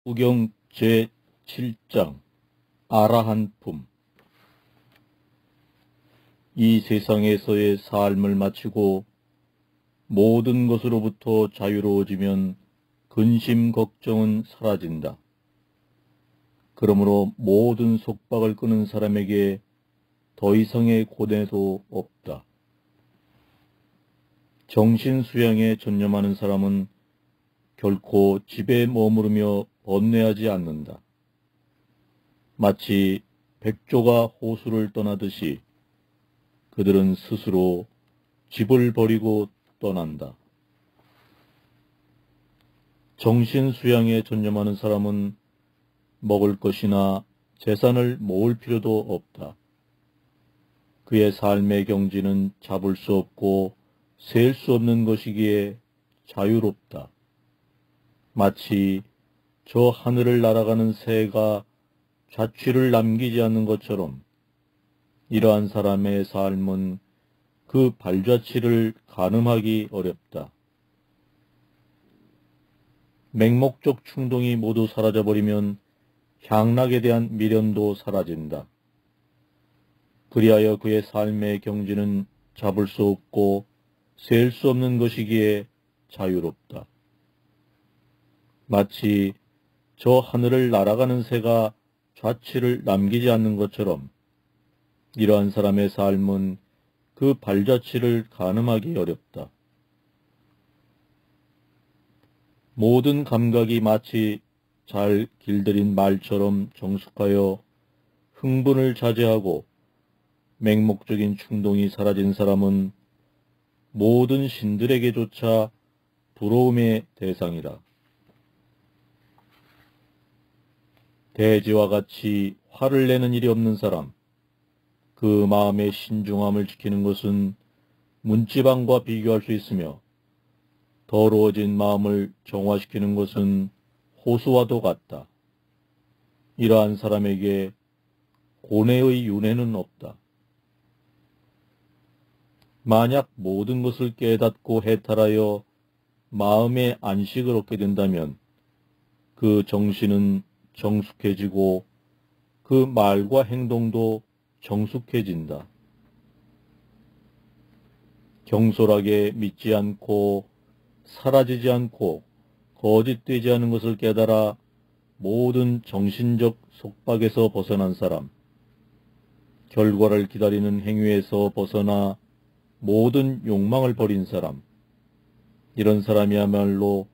법구경 제7장 아라한품. 이 세상에서의 삶을 마치고 모든 것으로부터 자유로워지면 근심 걱정은 사라진다. 그러므로 모든 속박을 끄는 사람에게 더 이상의 고뇌도 없다. 정신수양에 전념하는 사람은 결코 집에 머무르며 번뇌하지 않는다. 마치 백조가 호수를 떠나듯이 그들은 스스로 집을 버리고 떠난다. 정신수양에 전념하는 사람은 먹을 것이나 재산을 모을 필요도 없다. 그의 삶의 경지는 잡을 수 없고 셀 수 없는 것이기에 자유롭다. 마치 저 하늘을 날아가는 새가 좌취를 남기지 않는 것처럼 이러한 사람의 삶은 그 발자취를 가늠하기 어렵다. 맹목적 충동이 모두 사라져버리면 향락에 대한 미련도 사라진다. 그리하여 그의 삶의 경지는 잡을 수 없고 셀 수 없는 것이기에 자유롭다. 마치 저 하늘을 날아가는 새가 좌취를 남기지 않는 것처럼 이러한 사람의 삶은 그 발자취를 가늠하기 어렵다. 모든 감각이 마치 잘 길들인 말처럼 정숙하여 흥분을 자제하고 맹목적인 충동이 사라진 사람은 모든 신들에게조차 부러움의 대상이다. 대지와 같이 화를 내는 일이 없는 사람, 그 마음의 신중함을 지키는 것은 문지방과 비교할 수 있으며 더러워진 마음을 정화시키는 것은 호수와도 같다. 이러한 사람에게 고뇌의 윤회는 없다. 만약 모든 것을 깨닫고 해탈하여 마음의 안식을 얻게 된다면 그 정신은 정숙해지고 그 말과 행동도 정숙해진다. 경솔하게 믿지 않고 사라지지 않고 거짓되지 않은 것을 깨달아 모든 정신적 속박에서 벗어난 사람, 결과를 기다리는 행위에서 벗어나 모든 욕망을 버린 사람, 이런 사람이야말로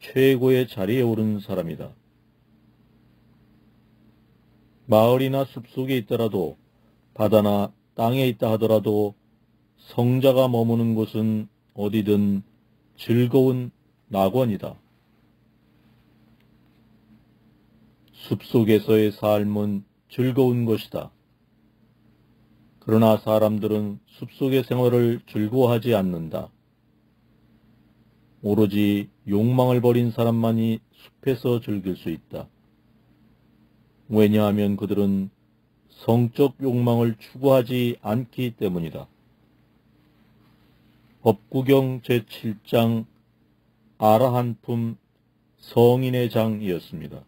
최고의 자리에 오른 사람이다. 마을이나 숲속에 있더라도 바다나 땅에 있다 하더라도 성자가 머무는 곳은 어디든 즐거운 낙원이다. 숲속에서의 삶은 즐거운 것이다. 그러나 사람들은 숲속의 생활을 즐거워하지 않는다. 오로지 욕망을 버린 사람만이 숲에서 즐길 수 있다. 왜냐하면 그들은 성적 욕망을 추구하지 않기 때문이다. 법구경 제7장 아라한품 성인의 장이었습니다.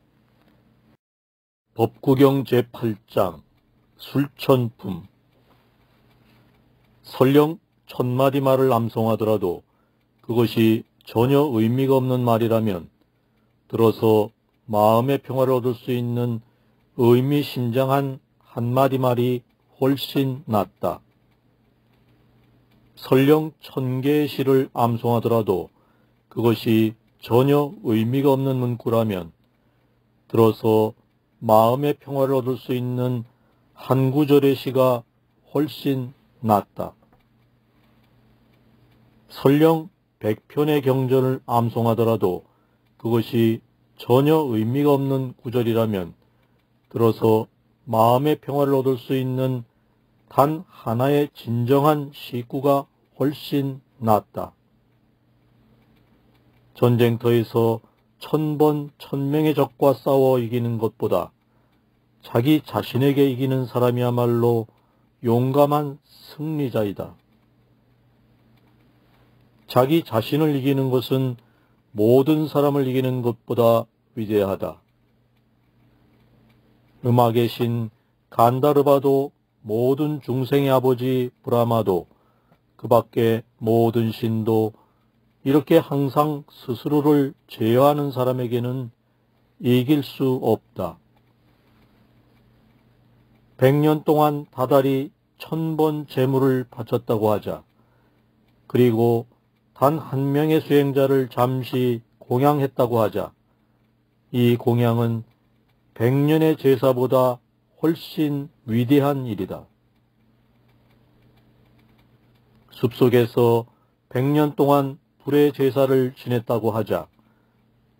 법구경 제8장 술천품. 설령 1000마디 말을 암송하더라도 그것이 전혀 의미가 없는 말이라면 들어서 마음의 평화를 얻을 수 있는 의미심장한 한마디 말이 훨씬 낫다. 설령 1000개의 시를 암송하더라도 그것이 전혀 의미가 없는 문구라면 들어서 마음의 평화를 얻을 수 있는 한 구절의 시가 훨씬 낫다. 설령 100편의 경전을 암송하더라도 그것이 전혀 의미가 없는 구절이라면 들어서 마음의 평화를 얻을 수 있는 단 하나의 진정한 시구가 훨씬 낫다. 전쟁터에서 1000번 1000명의 적과 싸워 이기는 것보다 자기 자신에게 이기는 사람이야말로 용감한 승리자이다. 자기 자신을 이기는 것은 모든 사람을 이기는 것보다 위대하다. 음악의 신 간다르바도 모든 중생의 아버지 브라마도 그 밖에 모든 신도 이렇게 항상 스스로를 제어하는 사람에게는 이길 수 없다. 100년 동안 다달이 1000번 제물을 바쳤다고 하자. 그리고 단 한 명의 수행자를 잠시 공양했다고 하자. 이 공양은 100년의 제사보다 훨씬 위대한 일이다. 숲속에서 100년 동안 불의 제사를 지냈다고 하자.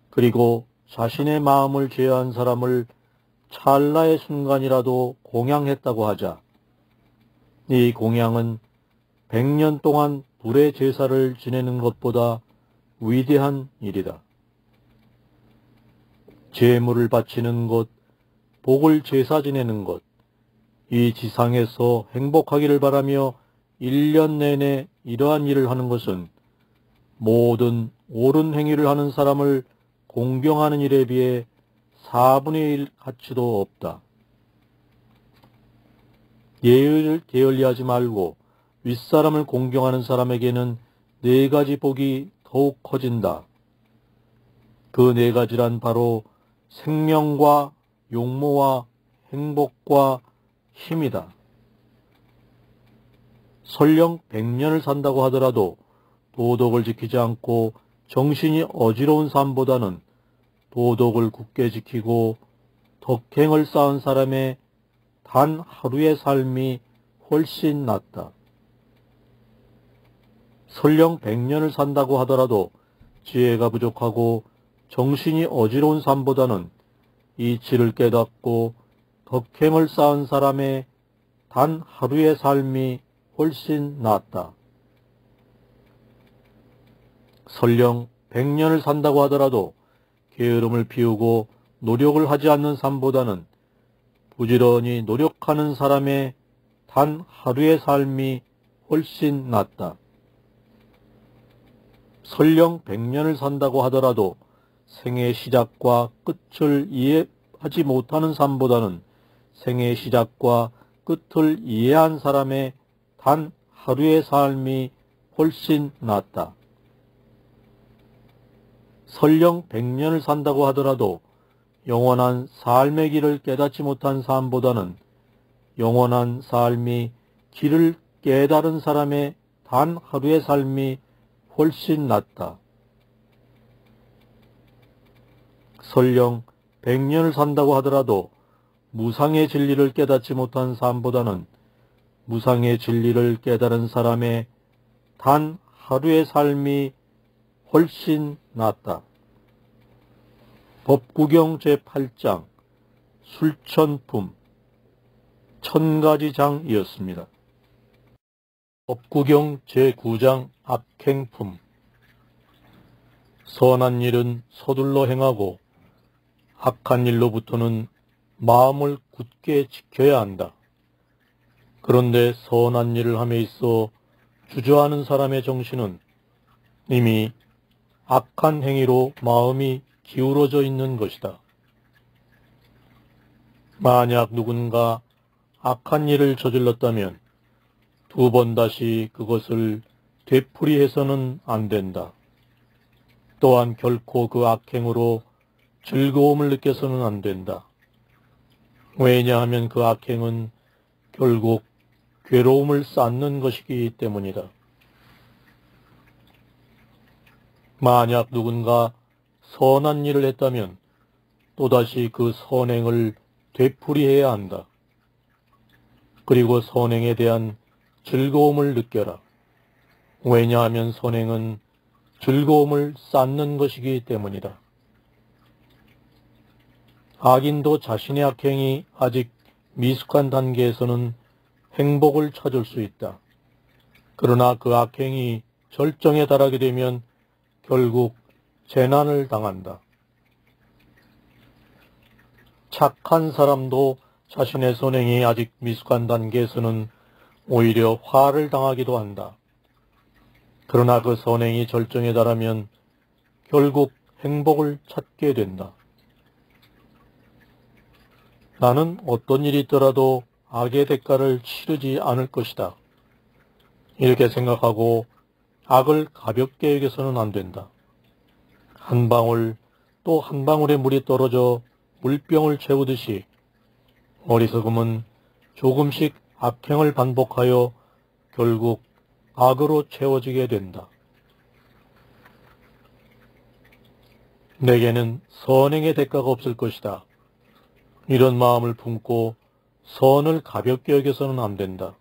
그리고 자신의 마음을 제어한 사람을 찰나의 순간이라도 공양했다고 하자. 이 공양은 100년 동안 불의 제사를 지내는 것보다 위대한 일이다. 제물을 바치는 것, 복을 제사 지내는 것, 이 지상에서 행복하기를 바라며 1년 내내 이러한 일을 하는 것은 모든 옳은 행위를 하는 사람을 공경하는 일에 비해 4분의 1 가치도 없다. 예의를 게을리하지 말고 윗사람을 공경하는 사람에게는 4가지 복이 더욱 커진다. 그 4가지란 바로 생명과 용모와 행복과 힘이다. 설령 100년을 산다고 하더라도 도덕을 지키지 않고 정신이 어지러운 삶보다는 도덕을 굳게 지키고 덕행을 쌓은 사람의 단 하루의 삶이 훨씬 낫다. 설령 100년을 산다고 하더라도 지혜가 부족하고 정신이 어지러운 삶보다는 이치를 깨닫고 덕행을 쌓은 사람의 단 하루의 삶이 훨씬 낫다. 설령 100년을 산다고 하더라도 게으름을 피우고 노력을 하지 않는 삶보다는 부지런히 노력하는 사람의 단 하루의 삶이 훨씬 낫다. 설령 100년을 산다고 하더라도 생의 시작과 끝을 이해하지 못하는 삶보다는 생의 시작과 끝을 이해한 사람의 단 하루의 삶이 훨씬 낫다. 설령 100년을 산다고 하더라도 영원한 삶의 길을 깨닫지 못한 삶보다는 영원한 삶이 길을 깨달은 사람의 단 하루의 삶이 훨씬 낫다. 설령 100년을 산다고 하더라도 무상의 진리를 깨닫지 못한 삶보다는 무상의 진리를 깨달은 사람의 단 하루의 삶이 훨씬 낫다. 법구경 제8장 술천품 1000가지장이었습니다. 법구경 제9장 악행품 선한 일은 서둘러 행하고 악한 일로부터는 마음을 굳게 지켜야 한다. 그런데 선한 일을 함에 있어 주저하는 사람의 정신은 이미 악한 행위로 마음이 기울어져 있는 것이다. 만약 누군가 악한 일을 저질렀다면 2번 다시 그것을 되풀이해서는 안 된다. 또한 결코 그 악행으로 즐거움을 느껴서는 안 된다. 왜냐하면 그 악행은 결국 괴로움을 쌓는 것이기 때문이다. 만약 누군가 선한 일을 했다면 또다시 그 선행을 되풀이해야 한다. 그리고 선행에 대한 즐거움을 느껴라. 왜냐하면 선행은 즐거움을 쌓는 것이기 때문이다. 악인도 자신의 악행이 아직 미숙한 단계에서는 행복을 찾을 수 있다. 그러나 그 악행이 절정에 달하게 되면 결국 재난을 당한다. 착한 사람도 자신의 선행이 아직 미숙한 단계에서는 오히려 화를 당하기도 한다. 그러나 그 선행이 절정에 달하면 결국 행복을 찾게 된다. 나는 어떤 일이 있더라도 악의 대가를 치르지 않을 것이다. 이렇게 생각하고 악을 가볍게 여겨서는 안 된다. 한 방울 또 한 방울의 물이 떨어져 물병을 채우듯이 어리석음은 조금씩 악행을 반복하여 결국 악으로 채워지게 된다. 내게는 선행의 대가가 없을 것이다. 이런 마음을 품고 선을 가볍게 여겨서는 안 된다.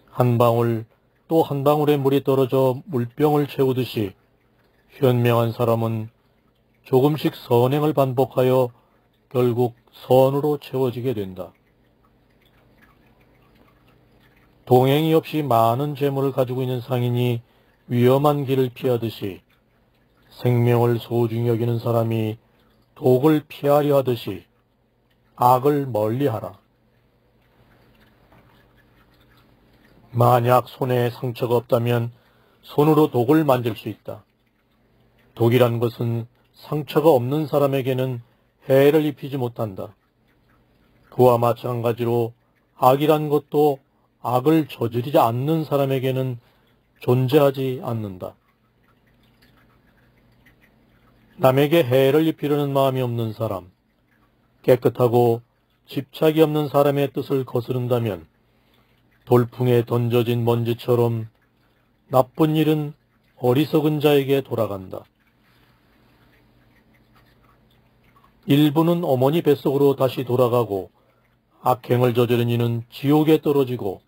한 방울 또 한 방울의 물이 떨어져 물병을 채우듯이 현명한 사람은 조금씩 선행을 반복하여 결국 선으로 채워지게 된다. 동행이 없이 많은 재물을 가지고 있는 상인이 위험한 길을 피하듯이 생명을 소중히 여기는 사람이 독을 피하려 하듯이 악을 멀리하라. 만약 손에 상처가 없다면 손으로 독을 만질 수 있다. 독이란 것은 상처가 없는 사람에게는 해를 입히지 못한다. 그와 마찬가지로 악이란 것도 악을 저지르지 않는 사람에게는 존재하지 않는다. 남에게 해를 입히려는 마음이 없는 사람, 깨끗하고 집착이 없는 사람의 뜻을 거스른다면 돌풍에 던져진 먼지처럼 나쁜 일은 어리석은 자에게 돌아간다. 일부는 어머니 뱃속으로 다시 돌아가고 악행을 저지른 이는 지옥에 떨어지고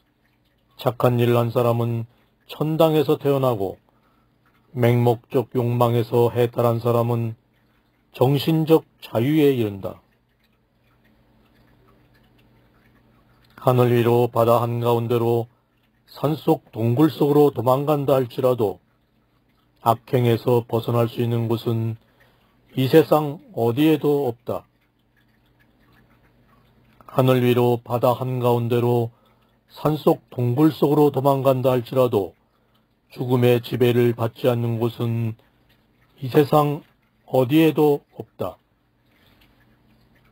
착한 일을 한 사람은 천당에서 태어나고 맹목적 욕망에서 해탈한 사람은 정신적 자유에 이른다. 하늘 위로 바다 한가운데로 산속 동굴 속으로 도망간다 할지라도 악행에서 벗어날 수 있는 곳은 이 세상 어디에도 없다. 하늘 위로 바다 한가운데로 산속 동굴 속으로 도망간다 할지라도 죽음의 지배를 받지 않는 곳은 이 세상 어디에도 없다.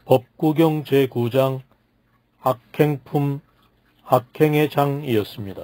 법구경 제9장 악행품 악행의 장이었습니다.